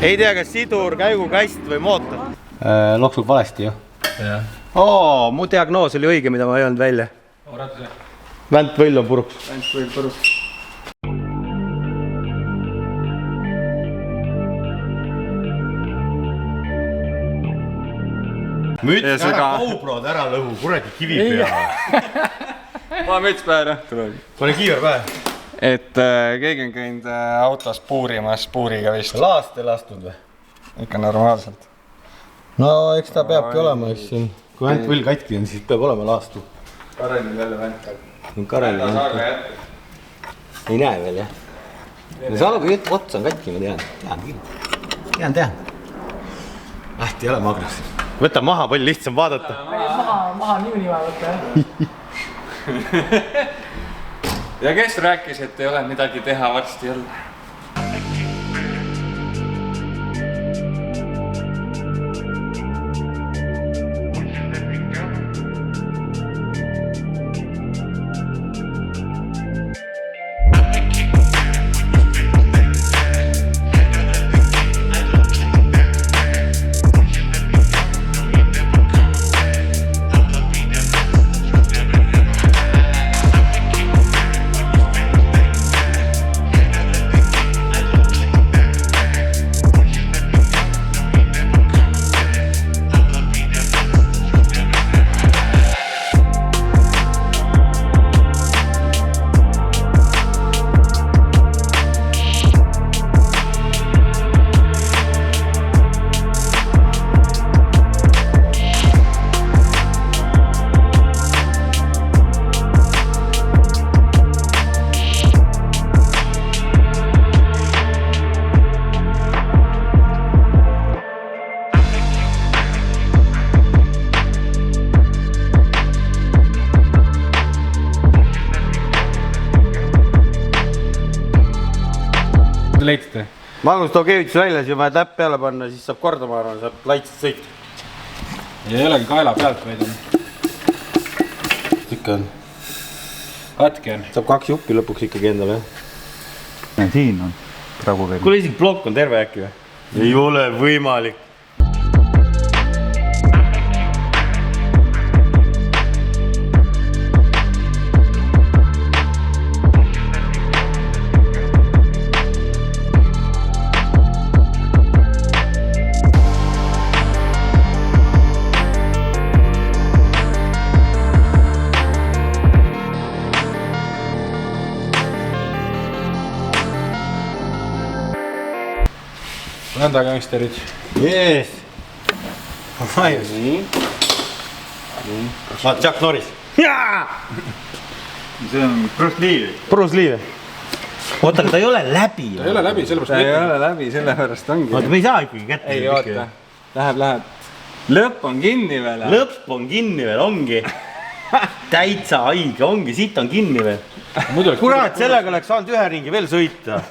Ei tea, kas sidur, käigukast või mootor. Loksub valesti ju. Mu diagnoos oli õige, mida ma ei olnud välja. Vänt võll on puruks. Vänt võll puruks. Müts ära GoPro'd ära lõhu, kuradi kivi peale. Ma müts pähe rõhtu. Pane kiiver pähe. Et keegi on käinud autos puurimas puuriga vist. Laast ei lastud või? Ikka normaalselt. No eks ta peabki olema, kui vänt võll katki on, siis peab olema laastu. Karelil jälle vänt. Karelil vänt. Ei näe veel, jah. Salgu ots on katki, ma tean. Lähti ei ole magras. Võta maha, palju lihtsam vaadata. Maha niimoodi vaadata, jah. Ja kes rääkis, et ei ole midagi teha varsti jälle? Leidsite? Magnus too keevitus välja, siis vaja täpp peale panna, siis saab korda, ma arvan, saab laitselt sõita. Ja ei olegi kaela pealt, vaid on. Ikka on. Katki on. Saab 2 juppi lõpuks ikkagi endale. Siin on praegu veel. Kuule, isegi blokk on terve äkki või? Ei ole võimalik. Nõnda gangsterid. Jees! Nii. Chuck Norris. See on Bruce Lee. Bruce Lee. Oota, aga ta ei ole läbi. Ta ei ole läbi, sellepärast ta ei ole läbi, sellepärast ongi. Oota, me ei saa ikkagi kätte. Ei, oota. Läheb. Lõpp on kinni veel. Lõpp on kinni veel, ongi. Täitsa haige, ongi, siit on kinni veel. Kurat, sellega oleks saanud ühe ringi veel sõita.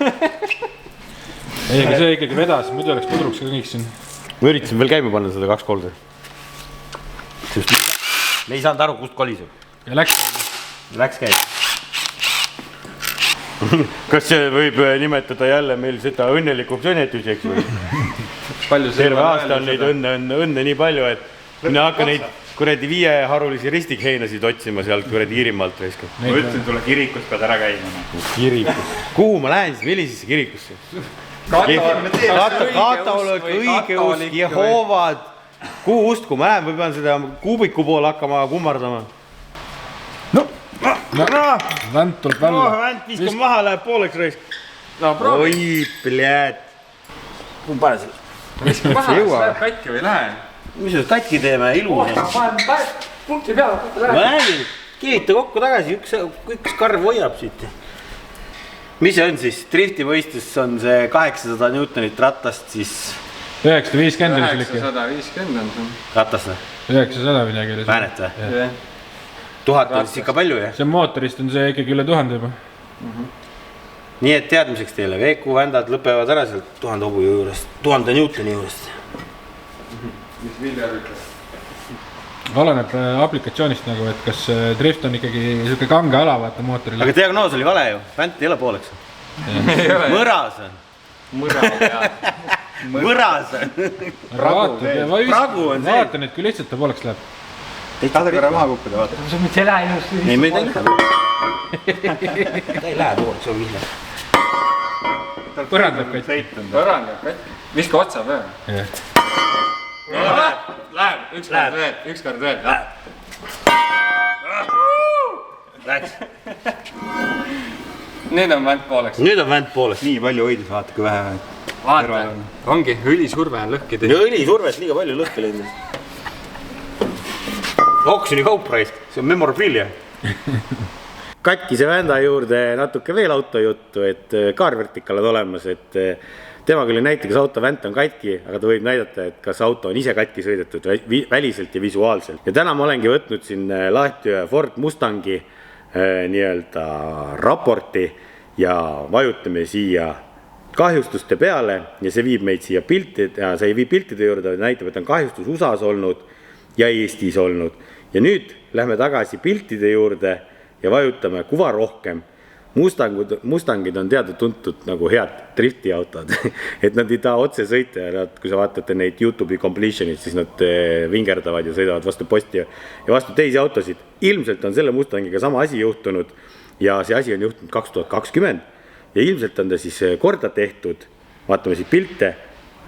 Ei, aga see ikkagi vedas, muidu oleks pudruks ka kõik siin. Ma üritasin veel käima panna seda 2 kolda. Me ei saanud aru, kust koliseb. Ja läks käima. Kas see võib nimetada jälle meil seda õnnelikuks õnnetuseks või? Terve aasta on neid õnne nii palju, et mina hakkan neid kuradi 5 harulisi ristikheinasid otsima sealt kuradi Iirimaalt reiska. Ma ütlesin, tule kirikust pead ära käima. Kirikus. Kuhu ma lähen siis? Millisesse kirikusse? Kataolek, õigeusk, Jehovad. Kuhu ustku ma lähen või pean seda kuubiku poole hakkama kummardama? Vänt tuleb välja. Vänt viskab maha, läheb pooleks reisk. Oi, pljääd. Kuhu pane selle? Viskab maha, siis läheb katki või lähe? Mis seda katki teeme? Ilus. Punkti peale. Ma räägin, kivita kokku tagasi, üks karv hoiab siit. Mis see on siis? Drifti mõistes on see 800 Newtonit ratast, siis 950 oli see ikka. 950 on see. Ratast või? 900 midagi oli see. Väänet või? 1000 on siis ikka palju, jah? See mootorist on see ikkagi üle 1000 juba. Nii et teadmiseks teile, VQ vändad lõpevad ära sealt 1000 hobu juurest, 1000 Newtoni juurest. Mis Viljar ütleb? Oleneb aplikatsioonist nagu, et kas drift on ikkagi niisugune kange ala, vaata mootoril. Aga diagnoos oli vale ju, vänt ei ole pooleks. Mõras on. Mõra peal. võras. Pragu on see. Vaata nüüd, kui lihtsalt ta pooleks läheb. Tahad korra maha kukkuda, vaata. see mitte ei lähe ilusti. Ei, me ei lähe. Ta ei lähe pooleks, see on vihne. Põrandab kõik. Põrandab kõik. Viska otsa peale. Läheb, ükskord veel. Läks. Nüüd on vänt pooleks. Nüüd on vänt pooleks. Nii palju hoidis, vaata kui vähe. Vaata, ongi õlisurve on lõhki teinud. Ja õlisurvest liiga palju lõhki läinud. Oksjoni kaupraist, see on memorabilia. Katkise vända juurde natuke veel autojuttu, et kaarvertikal on olemas, et tema küll ei näita, kas auto vänt on katki, aga ta võib näidata, et kas auto on ise katki sõidetud väliselt ja visuaalselt. Ja täna ma olengi võtnud siin lahti ühe Ford Mustangi nii-öelda raporti ja vajutame siia kahjustuste peale ja see viib meid siia piltide, ja see ei vii piltide juurde, näitab, et on kahjustus USAs olnud ja Eestis olnud. Ja nüüd lähme tagasi piltide juurde ja vajutame kuva rohkem. Mustangid on teada tuntud nagu head driftiautod, et nad ei taha otse sõita ja nad, kui sa vaatate neid YouTube'i completion'id, siis nad vingerdavad ja sõidavad vastu posti ja vastu teisi autosid. Ilmselt on selle Mustangiga sama asi juhtunud ja see asi on juhtunud 2020 ja ilmselt on ta siis korda tehtud, vaatame siit pilte,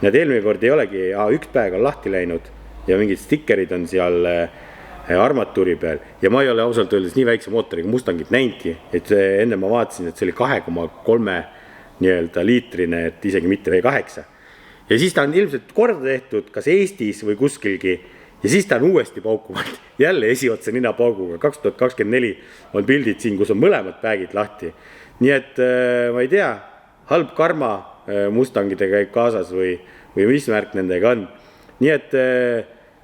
need eelmine kord ei olegi, üks päev on lahti läinud ja mingid stickerid on seal armatuuri peal ja ma ei ole ausalt öeldes nii väikse mootoriga Mustangit näinudki, et enne ma vaatasin, et see oli 2,3 nii-öelda liitrine, et isegi mitte V8 ja siis ta on ilmselt korda tehtud kas Eestis või kuskilgi ja siis ta on uuesti paukuvad jälle esiotsa nina pauguga 2024 on pildid siin, kus on mõlemad päägid lahti nii et ma ei tea, halb karma Mustangidega käib kaasas või mis märk nendega on nii et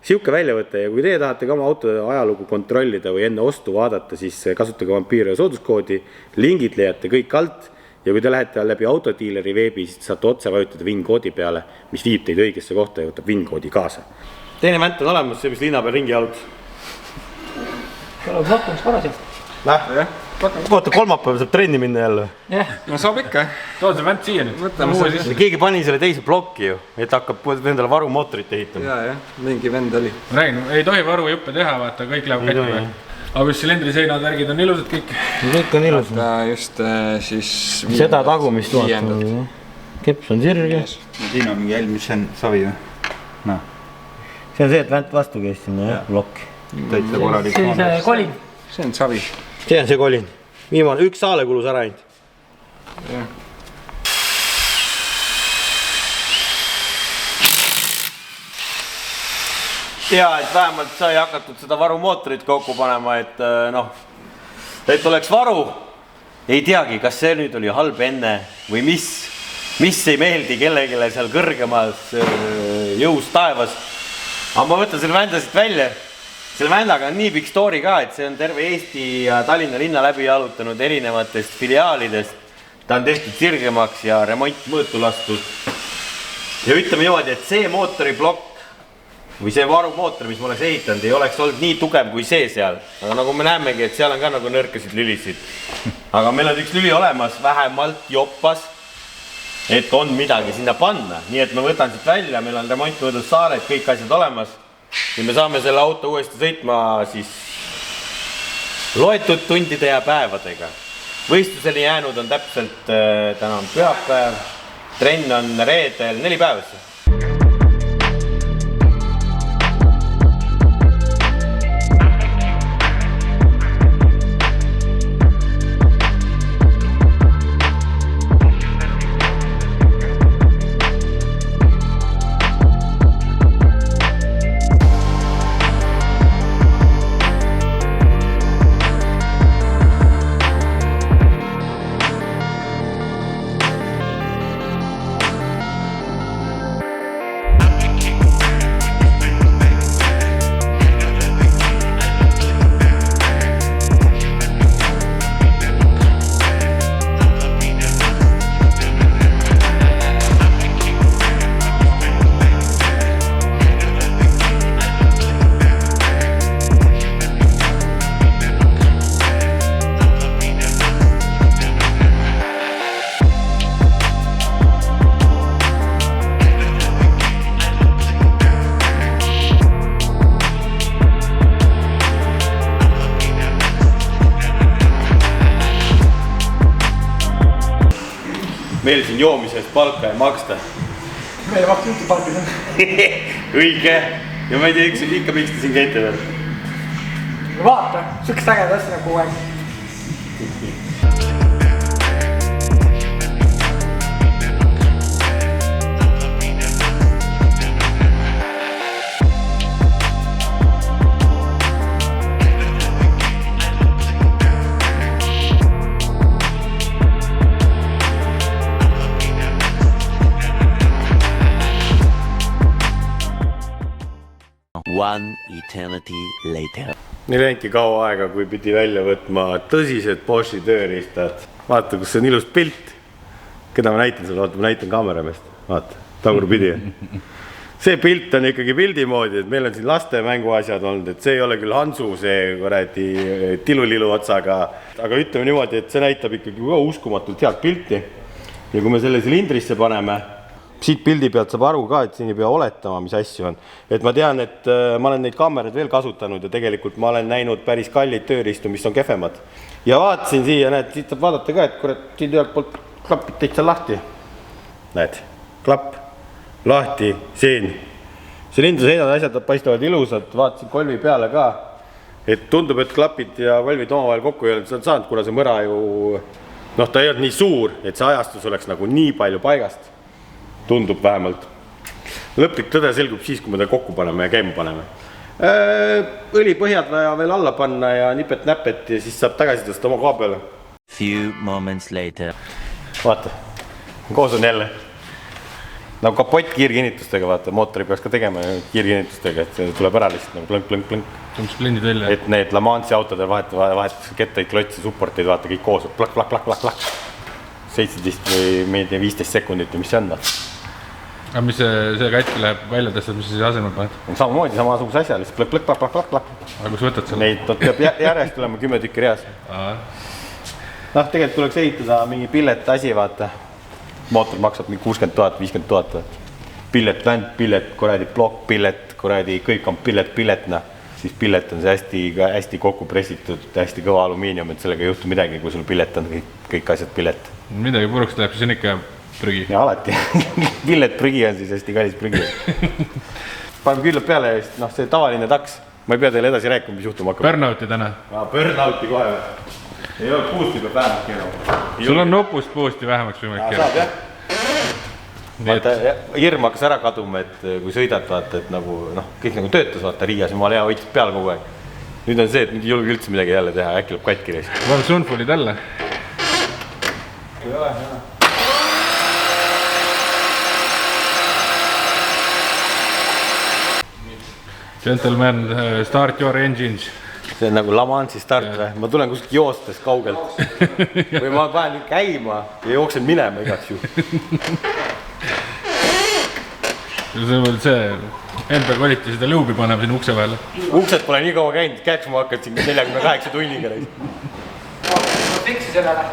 siuke väljavõte ja kui teie tahate ka oma auto ajalugu kontrollida või enne ostu vaadata, siis kasutage Vampiiria sooduskoodi, lingid leiate kõik alt ja kui te lähete läbi autodiileri veebi, siis saate otse vajutada VIN-koodi peale, mis viib teid õigesse kohta ja võtab VIN-koodi kaasa. Teine vänt on olemas, see mis linna peal ringi jalutas. Tuleb lakkumis korras jah? Lähme, jah. Kohta kolmapäev saab trenni minna jälle. No saab ikka. Tood see vänt siia nüüd. Võtame see siis. Keegi pani selle teise plokki ju, et hakkab endale varumootorit ehitama. Jaa, mingi vend oli. Räägin, ei tohi varujuppe teha, vaata, kõik läheb kätte. Aga mis silindriseinad värgid on ilusad kõik. Kõik on ilus. Ta just siis... Seda tagumist vaatame. Keps on sirge. Siin on mingi eelmis, see on savi või? No. See on see, et vänt vastu käis sinna, jah, plokk. Täitsa korralik. See on see kolin. See on savi. See on see kolin. Viimane, üks saale kulus ära ainult. Ja, et vähemalt sai hakatud seda varumootorit kokku panema, et et oleks varu. Ei teagi, kas see nüüd oli halb enne või mis ei meeldi kellegile seal kõrgemas jõus taevas. Aga ma võtan selle vända siit välja. Selle vändaga on nii pikk story ka, et see on terve Eesti ja Tallinna linna läbi jalutanud erinevatest filiaalidest. Ta on tehtud sirgemaks ja remont mõõtu lastud. Ja ütleme niimoodi, et see mootoriplokk või see varumootor, mis ma oleks ehitanud, ei oleks olnud nii tugev kui see seal. Aga nagu me näemegi, et seal on ka nagu nõrkasid lülisid. Aga meil on üks lüli olemas, vähemalt joppas, et on midagi sinna panna. Nii et ma võtan siit välja, meil on remontmõõdus saaled, kõik asjad olemas. Ja me saame selle auto uuesti sõitma siis loetud tundide ja päevadega. Võistluseni jäänud on täpselt, täna on pühapäev, trenn on reedel 4 päevasse. meil siin joomise eest palka ei maksta. Meile maksta üldse palka siin. Õige. Ja ma ei tea, ikka miks te siin käite veel. Vaata, sükest äged asja nagu kogu aeg. One eternity later. Nii läinki kaua aega, kui pidi välja võtma tõsised Boschi tööriistad. Vaata, kus on ilus pilt. Keda ma näitan sulle? Vaata, ma näitan kaameramest. Vaata, tagurpidi. See pilt on ikkagi pildi moodi, et meil on siin laste mänguasjad olnud, et see ei ole küll Hansu, see kuradi tilulilu otsaga. Aga ütleme niimoodi, et see näitab ikkagi uskumatult head pilti. Ja kui me selle silindrisse paneme, siit pildi pealt saab aru ka, et siin ei pea oletama, mis asju on. Et ma tean, et ma olen neid kaamerad veel kasutanud ja tegelikult ma olen näinud päris kallid tööriistu, mis on kehvemad. Ja vaatasin siia, näed, siit saab vaadata ka, et kurat, siin ühelt poolt klapid täitsa lahti. Näed, klapp, lahti, siin. Silindri seinad asjad paistavad ilusad, vaatasin kolvi peale ka. Et tundub, et klapid ja kolvid omavahel kokku ei olnud saanud, kuna see mõra ju, noh, ta ei olnud nii suur, et see ajastus oleks nagu nii palju paigast. Tundub vähemalt. Lõplik tõde selgub siis, kui me ta kokku paneme ja käima paneme. Õlipõhjad vaja veel alla panna ja nipet-näpet ja siis saab tagasi tõsta oma koha peale. Few moments later. Vaata, koos on jälle. Nagu kapott kiirkinnitustega, vaata, mootori peaks ka tegema kiirkinnitustega, et see tuleb ära lihtsalt nagu plõnk. Tõmbas blendid välja. Et need La Mansi autodel vahet kettaid, klotsi, supporteid, vaata kõik koos. Plak. 17 või 15 sekundit ja mis see on? Aga mis see katki läheb välja tõstad, mis see asemel paned? Samamoodi samasuguse asja, lihtsalt plak. Aga kus võtad selle? Neid peab järjest tulema 10 tükki reas. Noh, tegelikult tuleks ehitada mingi pillet asi, vaata. Mootor maksab mingi 60 000, 50 000. Pillet, vänd, pillet, kuradi plokk, pillet, kuradi kõik on pillet, siis pillet on see hästi kokku pressitud, hästi kõva alumiinium, et sellega ei juhtu midagi, kui sul pillet on kõik asjad pillet. Midagi puruks läheb, siis on ikka prügi. Ja alati. Pillet prügi on siis hästi kallis prügi. Paneme küllab peale ja siis, noh, see tavaline taks. Ma ei pea teile edasi rääkima, mis juhtuma hakkab. Burnouti täna. Burnouti kohe või? Ei ole boosti peab vähemaks keerama. Sul on nopust boosti vähemaks võimalik keerama. Saab, jah. Vaata, hirm hakkas ära kaduma, et kui sõidad, vaata, et nagu, noh, kõik nagu töötas, vaata, Riias, jumala hea hoidsid peale kogu aeg. Nüüd on see, et nüüd ei julge üldse midagi jälle teha, äkki lõb katki reis. Vaata Sunfulid jälle. Gentlemen, start your engines. See on nagu La Mansi start või? Ma tulen kuskilt joostes kaugelt. Või ma panen käima ja jooksen minema igaks ju. See enda koliti seda lõubi paneb siin ukse vahele. Uksed pole nii kaua käinud, käeks ma hakkan siin 48 tunniga. Ma fiksi sellele.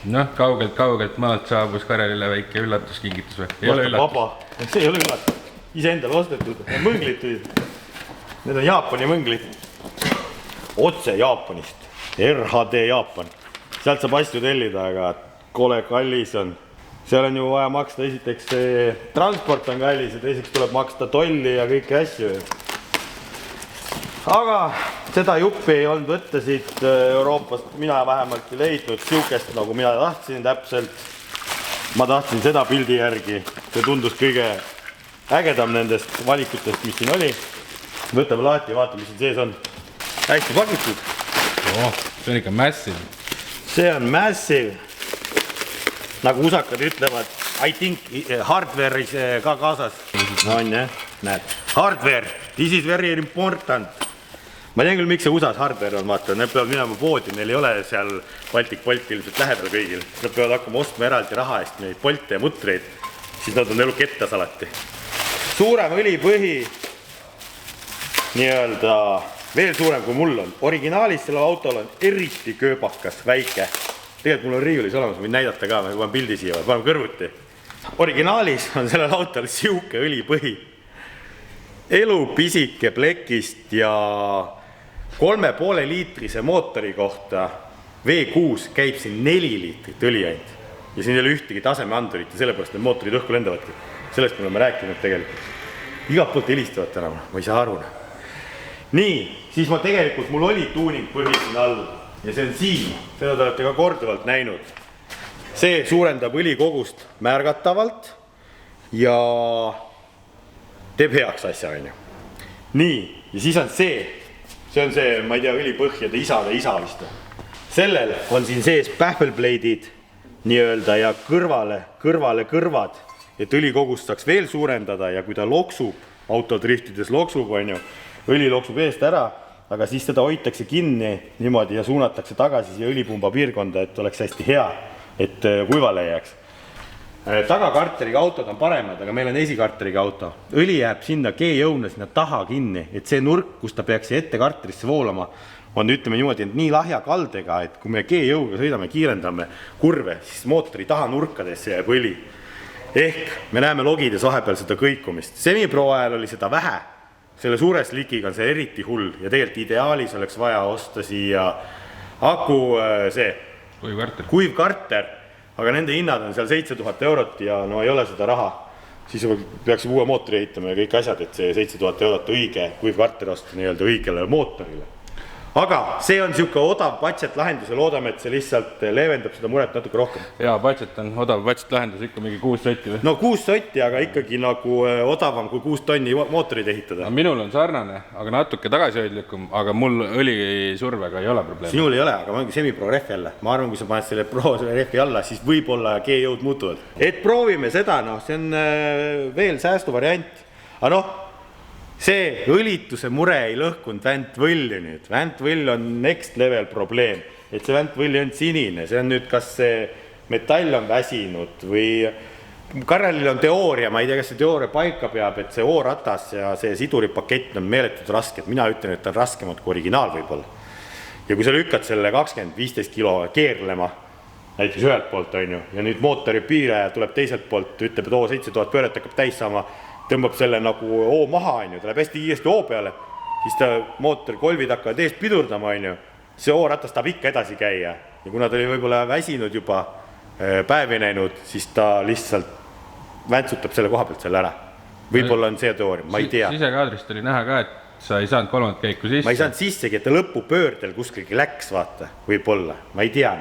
No, kaugelt maalt saabus Karelile väike üllatuskingitus või? Ei ole üllatus. Vaba. See ei ole üllatus. Iseendale ostetud. Mõnglid tulid. Need on Jaapani mõnglid. Otse Jaapanist. RHD Jaapan. Sealt saab asju tellida, aga kole kallis on. Seal on ju vaja maksta esiteks transport on kallis ja teiseks tuleb maksta tolli ja kõiki asju. Aga seda juppi ei olnud võtta siit Euroopast, mina vähemalt ei leidnud siukest, nagu mina tahtsin täpselt. Ma tahtsin seda pildi järgi, see tundus kõige ägedam nendest valikutest, mis siin oli. Võtame lahti ja vaatame, mis siin sees on. Hästi pakitud. See on ikka massive. See on massive. Nagu usakad ütlevad, I think hardware is ka kaasas. No on jah, näed. Hardware, this is very important. ma tean küll, miks see USA-s hardware on, vaata, need peavad minema poodi, neil ei ole seal Baltic Bolt ilmselt lähedal kõigil. Nad peavad hakkama ostma eraldi raha eest neid Bolte ja mutreid, siis nad on elu kettas alati. Suurem õlipõhi, nii-öelda veel suurem kui mul on. Originaalis sellel autol on eriti kööbakas, väike. Tegelikult mul on riiulis olemas, võin näidata ka, ma panen pildi siia, panen kõrvuti. Originaalis on sellel autol siuke õlipõhi. Elu pisike plekist ja 3,5 liitrise mootori kohta V6 käib siin 4 liitrit õli ainult. Ja siin ei ole ühtegi tasemeandurit ja sellepärast need mootorid õhku lendavadki. Sellest me oleme rääkinud tegelikult. Igalt poolt helistavad täna, ma ei saa aru. Nii, siis mul oli tuuning põhi siin all ja see on siin, seda te olete ka korduvalt näinud. See suurendab õlikogust märgatavalt ja teeb heaks asja, on ju. Nii, ja siis on see on see, ma ei tea, õlipõhjade isa vist. Sellel on siin sees pähvelpleidid nii-öelda ja kõrvale kõrvad, et õlikogust saaks veel suurendada ja kui ta loksub, autodriftides loksub, on ju, õli loksub eest ära, aga siis teda hoitakse kinni niimoodi ja suunatakse tagasi siia õlipumba piirkonda, et oleks hästi hea, et kuivale ei jääks. Tagakarteriga autod on paremad, aga meil on esikarteriga auto. Õli jääb sinna G-jõuna sinna taha kinni, et see nurk, kus ta peaks ette karterisse voolama, on ütleme niimoodi, et nii lahja kaldega, et kui me G-jõuga sõidame, kiirendame kurve, siis mootori taha nurkadesse jääb õli. Ehk me näeme logides vahepeal seda kõikumist. Semipro ajal oli seda vähe, selle suures likiga on see eriti hull ja tegelikult ideaalis oleks vaja osta siia aku kuivkarter, aga nende hinnad on seal 7000 eurot ja no ei ole seda raha, siis peaks uue mootori ehitama ja kõik asjad, et see 7000 eurot õige kuivkarter osta nii-öelda õigele mootorile. Aga see on siuke odav budget lahendus ja loodame, et see lihtsalt leevendab seda muret natuke rohkem. Jaa, budget on odav budget lahendus, ikka mingi 6 sotti või? No 6 sotti, aga ikkagi nagu odavam kui 6 tonni mootorid ehitada. Minul on sarnane, aga natuke tagasihoidlikum, aga mul õlisurvega ei ole probleemi. Sinul ei ole, aga ma olen semipro rehvi alla. Ma arvan, kui sa paned selle pro rehvi alla, siis võib-olla G-jõud muutuvad. Et proovime seda, see on veel säästu variant. Aga see õlituse mure ei lõhkunud väntvõlli nüüd. Väntvõll on next level probleem, et see väntvõll on sinine. See on nüüd, kas see metall on väsinud või Karelil on teooria, ma ei tea, kas see teooria paika peab, et see O-ratas ja see siduripakett on meeletud rasked. Mina ütlen, et on raskemad kui originaal võib-olla. Ja kui sa lükkad selle 20-15 kilo keerlema, näiteks ühelt poolt on ju, ja nüüd mootori piiraja tuleb teiselt poolt, ütleb, et 7000 pööret hakkab täis saama, tõmbab selle nagu O maha, on ju, ta läheb hästi kiiresti O peale, siis ta mootori kolvid hakkavad eest pidurdama, on ju, see O-ratas tahab ikka edasi käia ja kuna ta oli võib-olla väsinud juba, päevi näinud, siis ta lihtsalt väntsutab selle koha pealt selle ära. Võib-olla on see teooria, ma ei tea. Sisekaadrist oli näha ka, et sa ei saanud 3. käiku sisse. Ma ei saanud sissegi, et ta lõpupöördel kuskilgi läks, vaata, võib-olla, ma ei tea.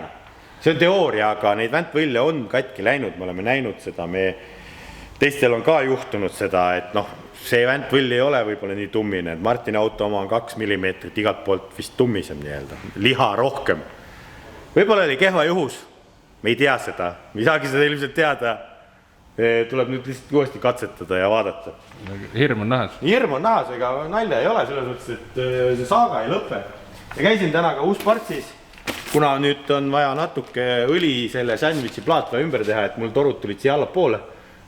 See on teooria, aga neid väntvõlle on katki läinud, me oleme näinud seda, teistel on ka juhtunud seda, et see väntvõll ei ole võib-olla nii tummine, et Martini auto oma on 2 millimeetrit igalt poolt vist tummisem nii-öelda, liha rohkem. Võib-olla oli kehva juhus, me ei tea seda, me ei saagi seda ilmselt teada, tuleb nüüd lihtsalt uuesti katsetada ja vaadata. Hirm on nahas. Hirm on nahas, ega nalja ei ole selles mõttes, et see saaga ei lõpe. Ja käisin täna ka Uus-Partsis, kuna nüüd on vaja natuke õli selle sandwichi plaatva ümber teha, et mul torud tulid siia allapoole.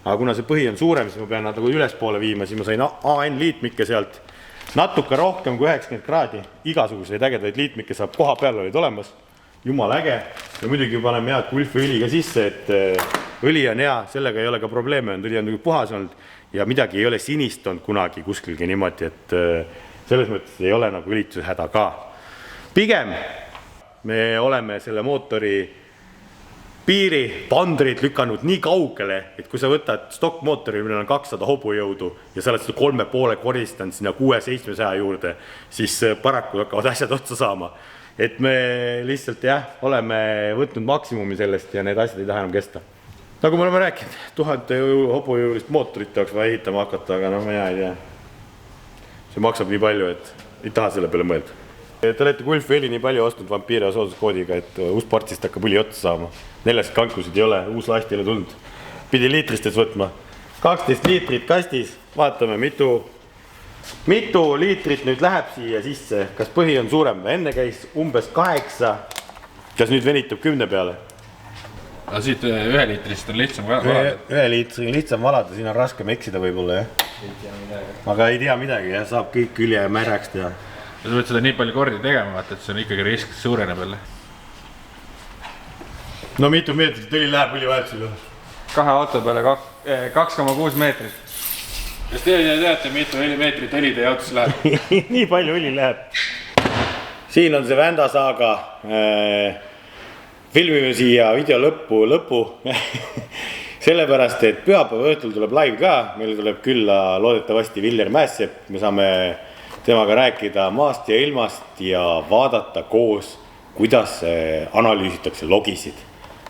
Aga kuna see põhi on suurem, siis ma pean nad nagu ülespoole viima, siis ma sain AN liitmikke sealt natuke rohkem kui 90 kraadi. Igasuguseid ägedaid liitmikke saab koha peal olid olemas. Jumal äge. Ja muidugi paneme head kulfi õli ka sisse, et õli on hea, sellega ei ole ka probleeme, õli on puhas olnud ja midagi ei ole sinist olnud kunagi kuskilgi niimoodi, et selles mõttes ei ole nagu õlituse häda ka. Pigem me oleme selle mootori piiri, pandrid lükanud nii kaugele, et kui sa võtad stokkmootori, millel on 200 hobujõudu ja sa oled seda 3,5 koristanud sinna 600-700 juurde, siis paraku hakkavad asjad otsa saama. Et me lihtsalt oleme võtnud maksimumi sellest ja need asjad ei taha enam kesta. Nagu me oleme rääkinud, 1000 hobujõulist mootorit tahaks vaja ehitama hakata, aga mina ei tea. See maksab nii palju, et ei taha selle peale mõelda. Te olete Gulf-Veli nii palju ostnud vampiire sooduskoodiga, et Uus-Partist hakkab õli otsa saama. 4 kankusid ei ole, uus lasti ei ole tulnud. Pidi liitristes võtma. 12 liitrit kastis, vaatame mitu mitu liitrit nüüd läheb siia sisse, kas põhi on suurem? Enne käis umbes 8, kas nüüd venitub 10 peale? Aga siit 1 liitrist on lihtsam valada. 1 liitri lihtsam valada, siin on raskem eksida võib-olla, jah. Aga ei tea midagi, jah, saab kõik külje märjaks teha. Ja sa võid seda nii palju kordi tegema, et see on ikkagi risk suureneb jälle. No mitu meetrit õli läheb õlivahetusele? 2 auto peale 2,6 meetrit. Kas teie teate, mitu meetrit õli teie autosse läheb? Nii palju õli läheb. Siin on see Vända saaga. Filmime siia video lõppu. Sellepärast, et pühapäeva õhtul tuleb live ka. Meil tuleb külla loodetavasti Viljar Mässepp. Me saame temaga rääkida maast ja ilmast ja vaadata koos, kuidas analüüsitakse logisid.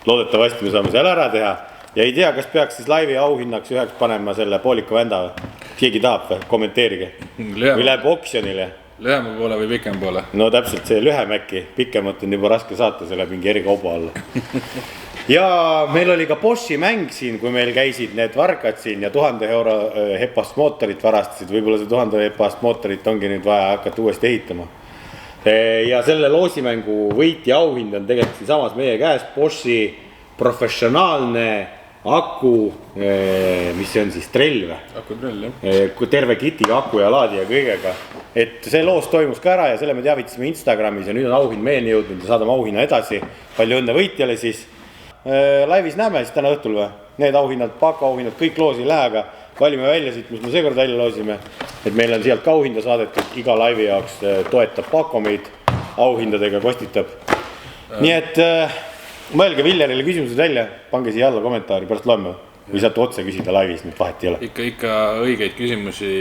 Loodetavasti me saame seal ära teha. Ja ei tea, kas peaks siis laivi auhinnaks üheks panema selle pooliku Vända või? Keegi tahab või? Kommenteerige. Või läheb oksjonile? Lühema poole või pikem poole? No täpselt see lühem äkki. Pikemat on juba raske saata, see läheb mingi erikauba alla. Ja meil oli ka Boschi mäng siin, kui meil käisid need vargad siin ja 1000 euro hepast mootorit varastasid. Võib-olla see 1000 hepast mootorit ongi nüüd vaja hakata uuesti ehitama. Ja selle loosimängu võitja auhind on tegelikult siin samas meie käes. Boschi professionaalne aku, mis see on siis trell või? Akutrell, jah. Terve kitiga aku ja laadi ja kõigega. Et see loos toimus ka ära ja selle me teavitasime Instagramis ja nüüd on auhind meieni jõudnud ja saadame auhinna edasi. Palju õnne võitjale siis. Laivis näeme siis täna õhtul või? Need auhinnad, Pako auhinnad, kõik loos ei lähe, aga valime välja siit, mis me seekord välja loosime. Et meil on sealt ka auhinda saadetud, iga laivi jaoks toetab Pako meid, auhindadega kostitab. Nii et mõelge Viljarile küsimused välja, pange siia alla kommentaari, pärast loeme. Või saate otse küsida laivis, nüüd vahet ei ole. Ikka õigeid küsimusi,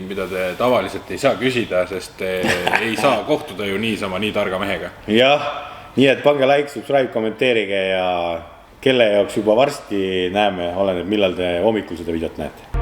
mida te tavaliselt ei saa küsida, sest ei saa kohtuda ju niisama nii targa mehega. Jah, nii et pange like, subscribe, kommenteerige ja kelle jaoks juba varsti näeme, oleneb millal te hommikul seda videot näete.